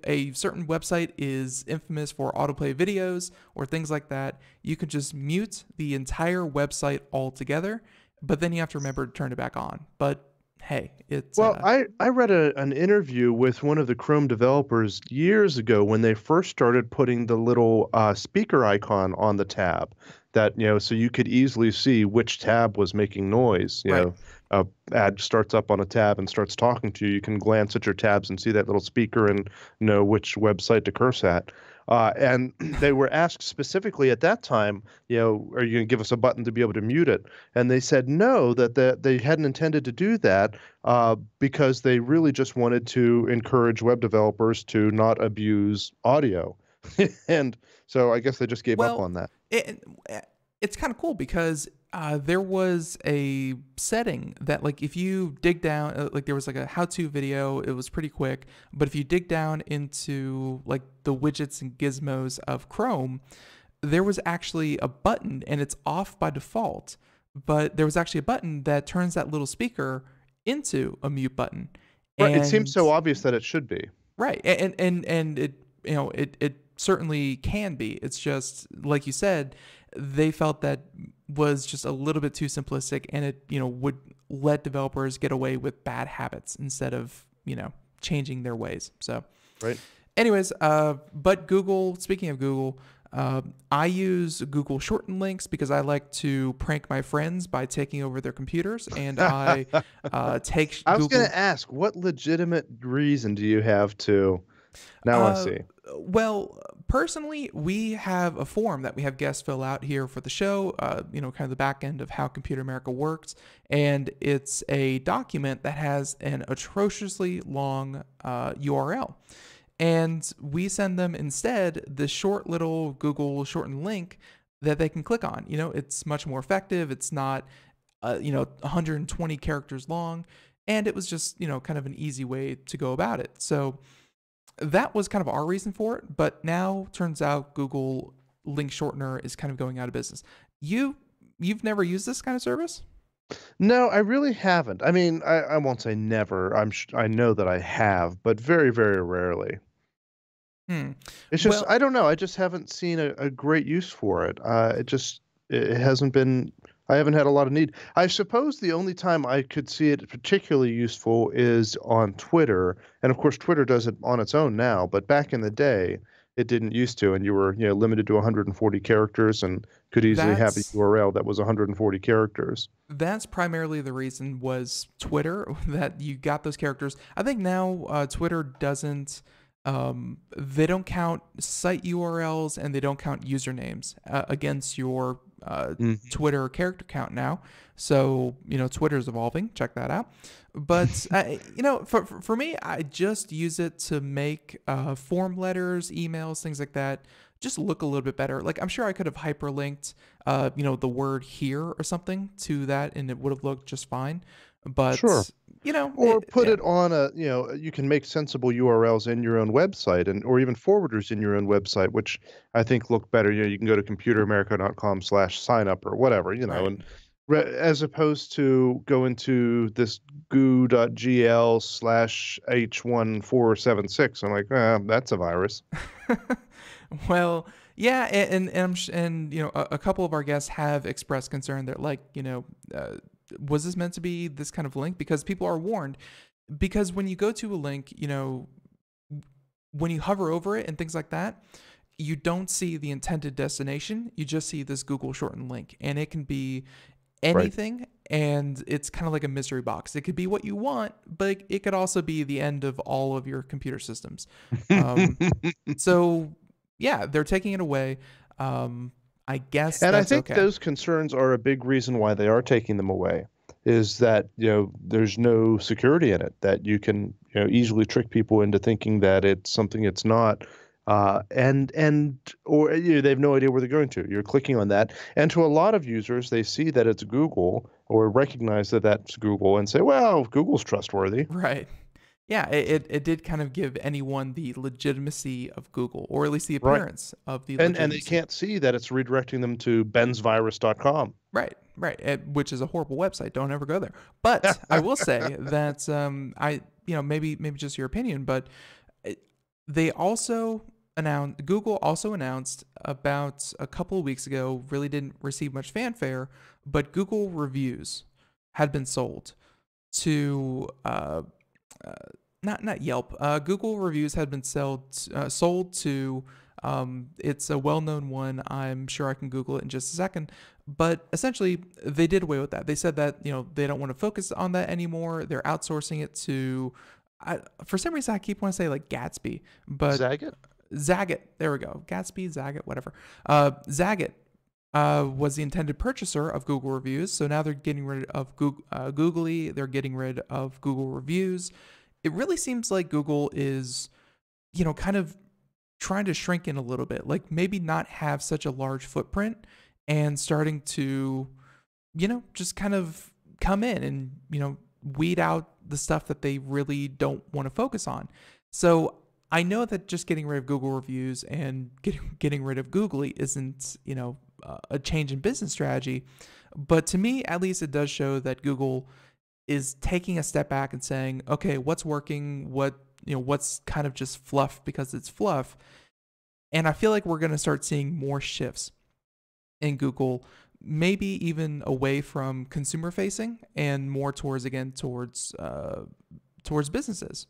a certain website is infamous for autoplay videos or things like that, you could just mute the entire website altogether, but then you have to remember to turn it back on. But hey, it's I read an interview with one of the Chrome developers years ago when they first started putting the little speaker icon on the tab, that so you could easily see which tab was making noise. Ad starts up on a tab and starts talking to you. You can glance at your tabs and see that little speaker and know which website to curse at. And they were asked specifically at that time, are you going to give us a button to be able to mute it? And they said no, that they hadn't intended to do that because they really just wanted to encourage web developers to not abuse audio. And so I guess they just gave up on that. It's kind of cool because there was a setting that, like, if you dig down, like there was like a how-to video, it was pretty quick, but if you dig down into like the widgets and gizmos of Chrome, there was actually a button, and it's off by default, but there was actually a button that turns that little speaker into a mute button. Right, it seems so obvious that it should be. Right, and it it certainly can be. It's just like you said, they felt that was just a little bit too simplistic, and it would let developers get away with bad habits instead of changing their ways. So right. Anyways, but Google, speaking of Google, I use Google shorten links because I like to prank my friends by taking over their computers, and I take I was going to ask, what legitimate reason do you have to? Now I see. Well, personally, we have a form that we have guests fill out here for the show, kind of the back end of how Computer America works. And it's a document that has an atrociously long URL. And we send them instead this short little Google shortened link that they can click on. It's much more effective. It's not, 120 characters long. And it was just, kind of an easy way to go about it. So that was kind of our reason for it, but now turns out Google Link Shortener is kind of going out of business. You've never used this kind of service? No, I really haven't. I mean, I won't say never. I know that I have, but very, very rarely. It's just, I don't know. I just haven't seen a great use for it. It hasn't been. I haven't had a lot of need. I suppose the only time I could see it particularly useful is on Twitter. And of course, Twitter does it on its own now, but back in the day, it didn't used to. And you were, limited to 140 characters and could easily have a That's URL that was 140 characters. that's primarily the reason was Twitter that you got those characters. I think now Twitter doesn't. They don't count site URLs and they don't count usernames against your Twitter character count now. So, Twitter's evolving. Check that out. But, for me, I just use it to make form letters, emails, things like that just look a little bit better. Like, I'm sure I could have hyperlinked, the word here or something to that and it would have looked just fine. But, Sure. Or put yeah. it on you can make sensible URLs in your own website or even forwarders in your own website, which I think look better. You can go to computeramerica.com/signup or whatever, Right. and as opposed to go into this goo.gl/h1476. I'm like, that's a virus. Well, yeah, and a couple of our guests have expressed concern that was this meant to be this kind of link? Because people are warned. Because when you go to a link, when you hover over it and things like that, you don't see the intended destination. You just see this Google shortened link, and it can be anything, and it's kind of like a mystery box. It could be what you want, but it could also be the end of all of your computer systems. So yeah, they're taking it away. I guess And I that's think okay. those concerns are a big reason why they are taking them away, is that, there's no security in it, that you can, easily trick people into thinking that it's something it's not. Or they have no idea where they're going to. You're clicking on that. And to a lot of users, they see that it's Google or recognize that that's Google and say, well, Google's trustworthy. Right. Yeah, it did kind of give anyone the legitimacy of Google, or at least the Right. appearance of the And legitimacy. they can't see that it's redirecting them to bensvirus.com. Right, which is a horrible website. Don't ever go there. But I will say that maybe just your opinion, but Google also announced about a couple of weeks ago, really didn't receive much fanfare, but Google reviews had been sold to not Yelp. Google reviews had been sold to. It's a well-known one. I'm sure I can Google it in just a second. But essentially, they did away with that. They said that they don't want to focus on that anymore. They're outsourcing it to. For some reason, I keep wanting to say like Gatsby, but Zagat. There we go. Gatsby, Zagat, whatever. Zagat was the intended purchaser of Google reviews. So now they're getting rid of Googly. They're getting rid of Google reviews. It really seems like Google is, kind of trying to shrink in a little bit, like maybe not have such a large footprint and starting to, just kind of come in and, weed out the stuff that they really don't want to focus on. So I know that just getting rid of Google reviews and getting rid of Googly isn't, a change in business strategy. But to me, at least, it does show that Google is taking a step back and saying, okay, what's working? What's kind of just fluff because it's fluff. And I feel like we're going to start seeing more shifts in Google, maybe even away from consumer facing and more towards businesses.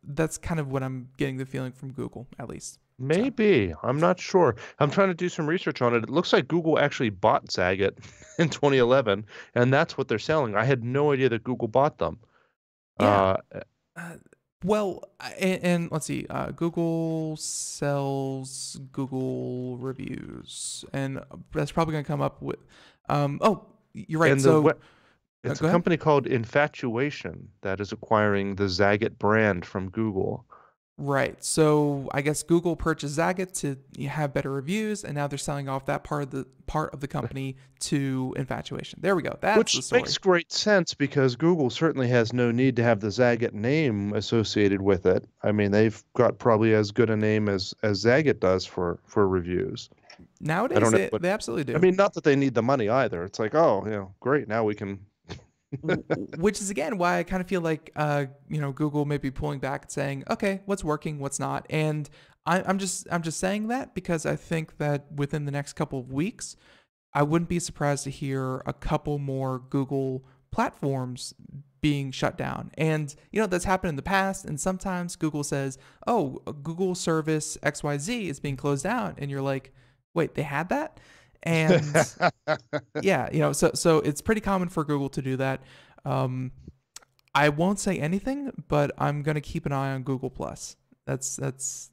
That's kind of what I'm getting the feeling from Google, at least. Maybe. I'm not sure. I'm trying to do some research on it. It looks like Google actually bought Zagat in 2011, and that's what they're selling. I had no idea that Google bought them. Yeah. Well, and let's see. Google sells Google reviews, and that's probably going to come up with. You're right. And it's go a ahead. company called Infatuation that is acquiring the Zagat brand from Google. Right. So I guess Google purchased Zagat to have better reviews, and now they're selling off that part of the company to Infatuation. There we go. That's the Which story. makes great sense because Google certainly has no need to have the Zagat name associated with it. I mean, they've got probably as good a name as Zagat does for reviews. Nowadays, they absolutely do. I mean, not that they need the money either. It's like, oh, great, now we can. Which is again why I kind of feel like Google may be pulling back and saying, okay, what's working, what's not, and I'm just saying that because I think that within the next couple of weeks, I wouldn't be surprised to hear a couple more Google platforms being shut down. And, that's happened in the past. And sometimes Google says, oh, Google service XYZ is being closed down. And you're like, wait, they had that? And yeah, so it's pretty common for Google to do that. I won't say anything, but I'm going to keep an eye on Google Plus. That's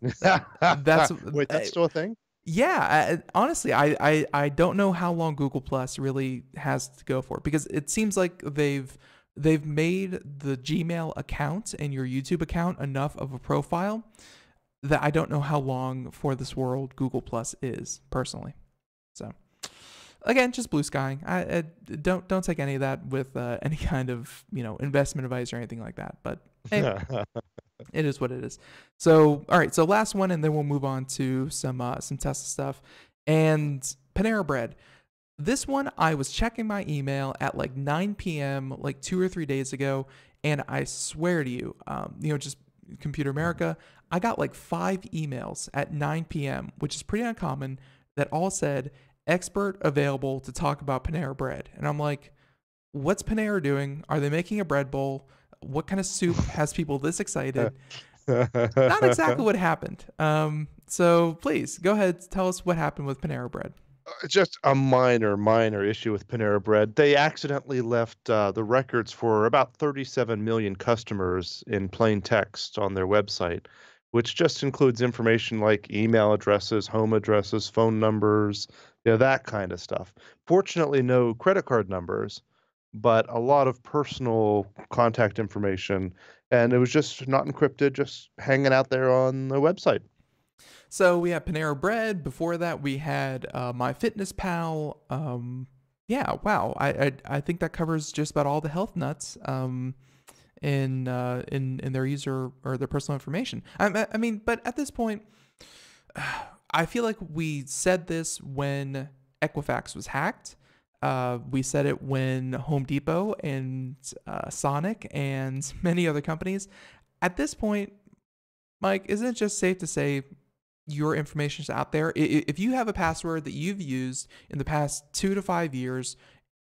wait, that's still a thing? Yeah, honestly, I don't know how long Google Plus really has to go for, because it seems like they've made the Gmail account and your YouTube account enough of a profile that I don't know how long for this world Google Plus is, personally. So again, just blue skying. I don't take any of that with any kind of investment advice or anything like that. But hey, it is what it is. So all right, so last one, and then we'll move on to some Tesla stuff and Panera Bread. This one, I was checking my email at like 9 p.m. like 2 or 3 days ago, and I swear to you, just Computer America, I got like 5 emails at 9 p.m., which is pretty uncommon, that all said expert available to talk about Panera Bread. And I'm like, what's Panera doing? Are they making a bread bowl? What kind of soup has people this excited? Not exactly what happened. So please go ahead, tell us what happened with Panera Bread. Just a minor issue with Panera Bread. They accidentally left the records for about 37 million customers in plain text on their website, which just includes information like email addresses, home addresses, phone numbers, that kind of stuff. Fortunately, no credit card numbers, but a lot of personal contact information. And it was just not encrypted, just hanging out there on the website. So we had Panera Bread. Before that, we had MyFitnessPal. Yeah, wow. I think that covers just about all the health nuts in their user or their personal information. I mean, but at this point, I feel like we said this when Equifax was hacked. We said it when Home Depot and Sonic and many other companies. At this point, Mike, isn't it just safe to say your information is out there? If you have a password that you've used in the past 2 to 5 years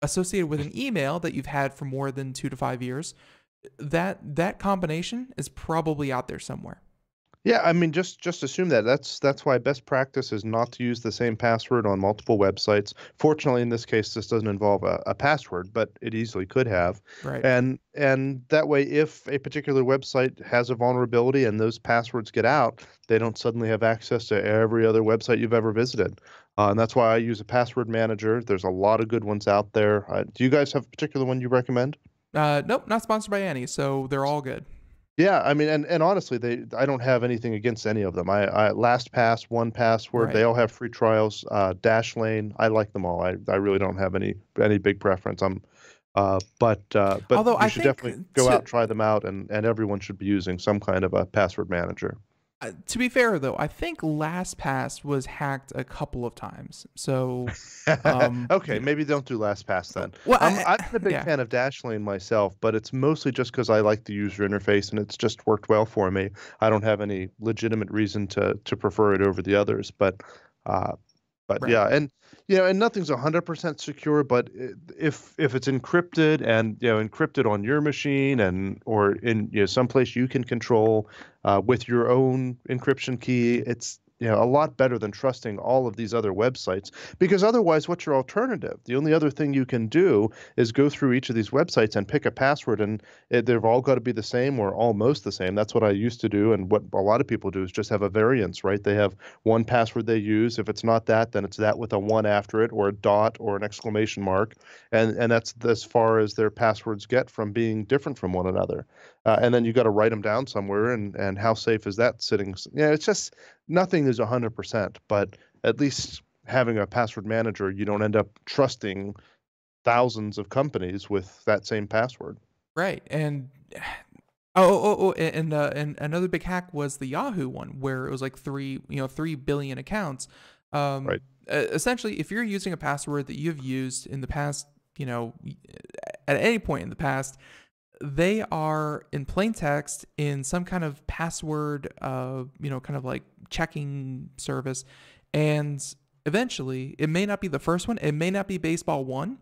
associated with an email that you've had for more than 2 to 5 years, that combination is probably out there somewhere. Yeah, I mean, just assume that. That's why best practice is not to use the same password on multiple websites. Fortunately, in this case, this doesn't involve a password, but it easily could have. Right. And that way, if a particular website has a vulnerability and those passwords get out, they don't suddenly have access to every other website you've ever visited. And that's why I use a password manager. There's a lot of good ones out there. Do you guys have a particular one you recommend? Nope, not sponsored by any, so they're all good. Yeah, I mean, and honestly, I don't have anything against any of them. I LastPass, 1Password, Right. They all have free trials. Dashlane, I like them all. I really don't have any big preference. But Although you should definitely go out, try them out, and everyone should be using some kind of a password manager. To be fair, though, I think LastPass was hacked a couple of times. So, okay, maybe don't do LastPass then. Well, I'm a big fan of Dashlane myself, but it's mostly just because I like the user interface and it's just worked well for me. I don't have any legitimate reason to prefer it over the others, but right. Yeah, and and nothing's 100% secure, but if it's encrypted and encrypted on your machine or in someplace you can control with your own encryption key, it's a lot better than trusting all of these other websites, because otherwise, what's your alternative? The only other thing you can do is go through each of these websites and pick a password, and they've all got to be the same or almost the same. That's what I used to do, and what a lot of people do is just have a variance, right? They have one password they use. If it's not that, then it's that with a 1 after it, or a dot, or an exclamation mark, and that's as far as their passwords get from being different from one another. And then you got to write them down somewhere, and how safe is that sitting? It's just nothing is 100%, but at least having a password manager, you don't end up trusting thousands of companies with that same password. Right. And and another big hack was the Yahoo one, where it was like 3 billion accounts. Right. Essentially, if you're using a password that you've used in the past, at any point in the past, they are in plain text in some kind of password, kind of like checking service. And eventually, it may not be the first one. It may not be baseball 1,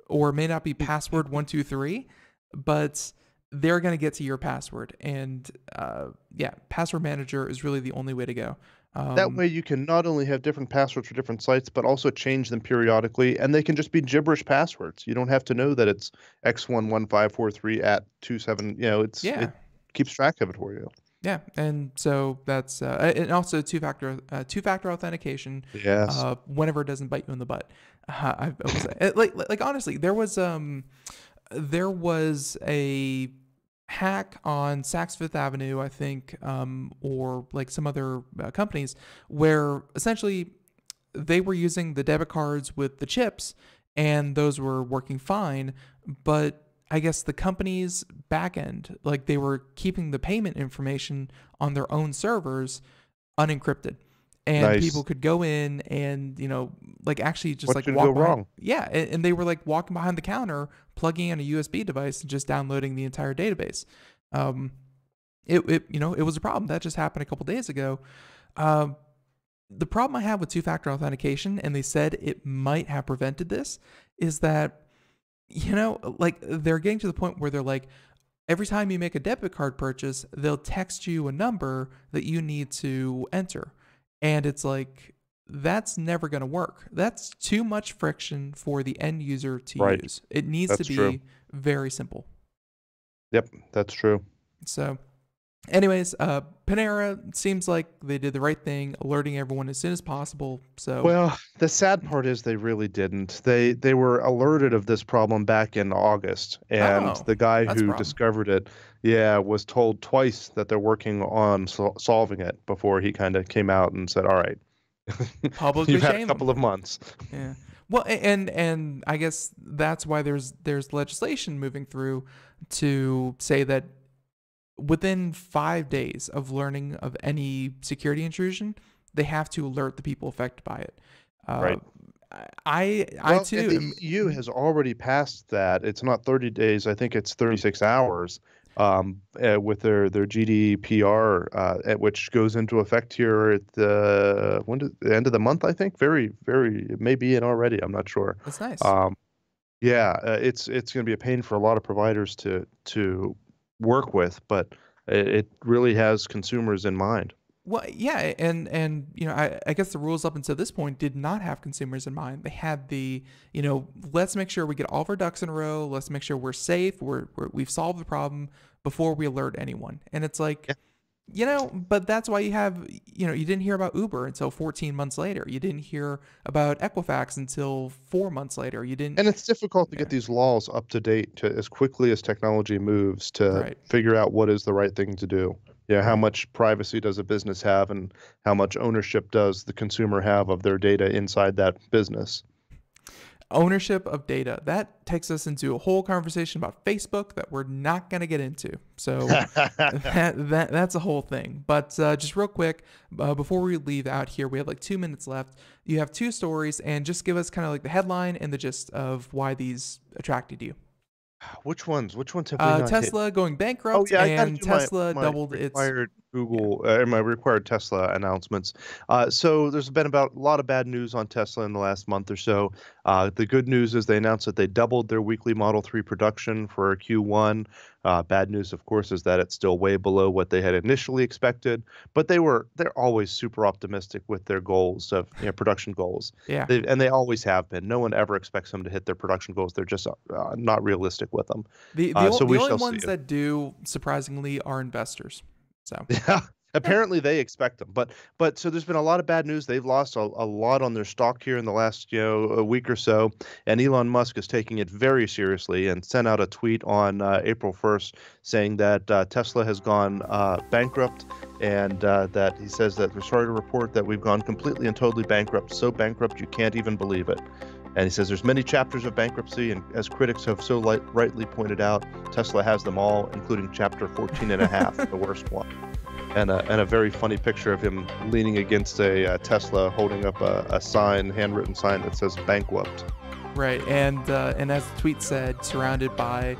or it may not be password 123, but they're going to get to your password. And password manager is really the only way to go. That way you can not only have different passwords for different sites, but also change them periodically, and they can just be gibberish passwords. You don't have to know that it's x11543 at 27. It keeps track of it for you. Yeah, and so that's and also two-factor authentication. Yes. Whenever it doesn't bite you in the butt. I will say, like honestly, there was a hack on Saks Fifth Avenue, I think, or like some other companies, where essentially they were using the debit cards with the chips, and those were working fine, but I guess the company's backend, like they were keeping the payment information on their own servers unencrypted. And Nice. People could go in and, like actually just What like could walk go behind, wrong? Yeah, and they were like walking behind the counter, plugging in a USB device and just downloading the entire database. It was a problem that just happened a couple days ago. The problem I have with two-factor authentication, and they said it might have prevented this, is that like they're getting to the point where they're like, every time you make a debit card purchase, they'll text you a number that you need to enter. And it's like, that's never going to work. That's too much friction for the end user to use. It needs to be very simple. Yep, that's true. So anyways, Panera seems like they did the right thing, alerting everyone as soon as possible. So Well, the sad part is they really didn't. They were alerted of this problem back in August, and the guy who discovered it, was told twice that they're working on solving it before he kind of came out and said, "All right, publicly you've had a shame couple them. of months." Yeah. Well, and I guess that's why there's legislation moving through to say that within 5 days of learning of any security intrusion, they have to alert the people affected by it. Right. I too. The EU has already passed that. It's not 30 days. I think it's 36 hours with their GDPR, which goes into effect here at the end of the month, I think. Very, very, it may be in already. I'm not sure. That's nice. It's going to be a pain for a lot of providers to work with, but it really has consumers in mind. Well, yeah, and I guess the rules up until this point did not have consumers in mind. They had the, let's make sure we get all of our ducks in a row. Let's make sure we're safe. We've solved the problem before we alert anyone. And it's like, but that's why you have, you didn't hear about Uber until 14 months later. You didn't hear about Equifax until 4 months later. And it's difficult to get these laws up to date as quickly as technology moves to figure out what is the right thing to do. How much privacy does a business have, and how much ownership does the consumer have of their data inside that business? Ownership of data. That takes us into a whole conversation about Facebook that we're not going to get into. So that's a whole thing. But just real quick, before we leave out here, we have like 2 minutes left. You have 2 stories, and just give us kind of like the headline and the gist of why these attracted you. Which ones have we not Tesla hit? going bankrupt, and Tesla doubled its my required Tesla announcements. So there's been about a lot of bad news on Tesla in the last month or so. The good news is they announced that they doubled their weekly Model 3 production for Q1. Bad news, of course, is that it's still way below what they had initially expected. But they're always super optimistic with their goals of production goals. Yeah, and they always have been. No one ever expects them to hit their production goals. They're just not realistic with them. The only ones that do, surprisingly, are investors. So yeah, apparently they expect them. But so there's been a lot of bad news. They've lost a lot on their stock here in the last a week or so, and Elon Musk is taking it very seriously and sent out a tweet on April 1st saying that Tesla has gone bankrupt, and that he says that we're sorry to report that we've gone completely and totally bankrupt, so bankrupt you can't even believe it. And he says there's many chapters of bankruptcy, and as critics have so rightly pointed out, Tesla has them all, including chapter 14 and a half, the worst one. And a very funny picture of him leaning against a Tesla, holding up a handwritten sign that says bankrupt. Right, and as the tweet said, surrounded by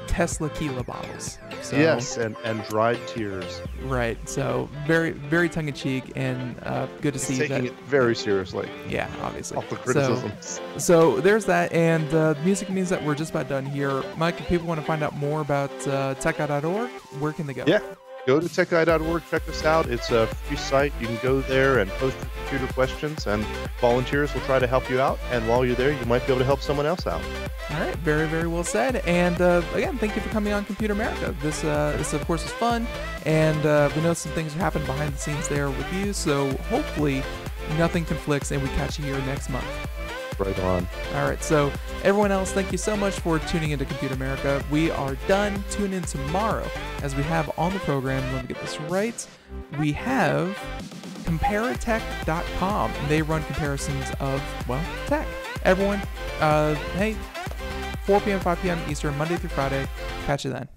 Tesla Tequila bottles. So, yes, and dried tears. Right. So very, very tongue-in-cheek, and good to see taking that. it very seriously. Yeah, obviously. All the criticisms. So there's that, and music means that we're just about done here. Mike, if people want to find out more about techguy.org, where can they go? Yeah. Go to techguy.org, check us out. It's a free site. You can go there and post your computer questions, and volunteers will try to help you out. And while you're there, you might be able to help someone else out. All right, very, very well said. And again, thank you for coming on Computer America. This of course, is fun, and we know some things are happening behind the scenes there with you. So hopefully, nothing conflicts, and we catch you here next month. Right on. All right, so everyone else, thank you so much for tuning into Computer America. We are done. Tune in tomorrow as we have on the program, let me get this right, we have comparatech.com, and they run comparisons of, well, tech. Everyone, hey, 4 p.m., 5 p.m. Eastern, Monday through Friday. Catch you then.